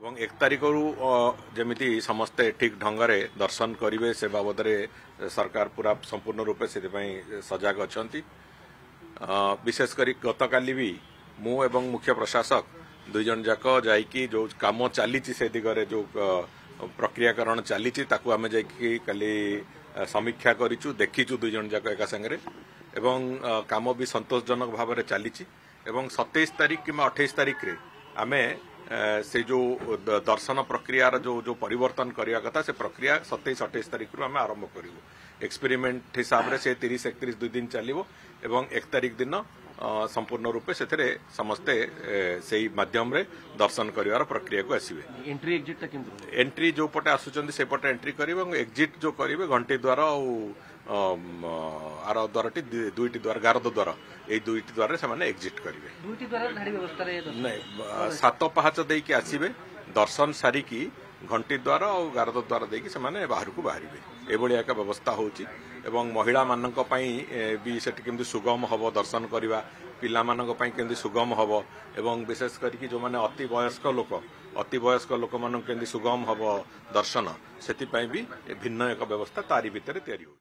ଏବଂ 1 तारिखରୁ ଯେମିତି ସମସ୍ତେ ଠିକ୍ ଢଙ୍ଗରେ ଦର୍ଶନ କରିବେ ସେ ବାବଦରେ ସରକାର ପୁରା ସମ୍ପୂର୍ଣ୍ଣ ରୂପେ ସେଥିପାଇଁ ସଜାଗ ଅଛନ୍ତି। विशेष करी गतकाली भी मु एवं मुख्य प्रशासक दुई जन जाक जाइकी जो काम चली से दिगरे जो प्रक्रियाकरण चली आम जाली समीक्षा करूँ देखीचु दुई जन जाक एका संगे एवं काम भी संतोषजनक भाव में चली 27 तारीख कि 28 तारीख रे आमे से जो दर्शन प्रक्रिया जो जो परिवर्तन करने कथा से प्रक्रिया 27-28 तारीख रू आम आरंभ करूँ। एक्सपेरिमेंट हिसाब से 30-31 2 दिन चलो एवं 1 तारीख दिन संपूर्ण रूपे से समस्ते से माध्यम रे दर्शन कर प्रक्रिया को आसवे। एंट्री एग्जिट एंट्री जो पटे आसुचंदी से पटे एंट्री करेंगे एग्जिट जो करेंगे घंटी द्वार आर द्वारटी दुईटी द्वार गारद द्वार ये दुईटी द्वार से माने एग्जिट करेंगे नहीं 7 पाहाच देकी आसीबे दर्शन सारिकी घंटी द्वार और गारद द्वार देकी से माने बाहर को बाहर एभली एक व्यवस्था होची एवं महिला मानक पई भी सेठी केमती सुगम हबो दर्शन करबा पिला मानक पई केमती सुगम हबो एवं विशेष करके जो माने अति वयस्क लोक मानक केमती सुगम हबो दर्शन सेति पई भी भिन्न एक व्यवस्था तारी भितर तैयारी हो।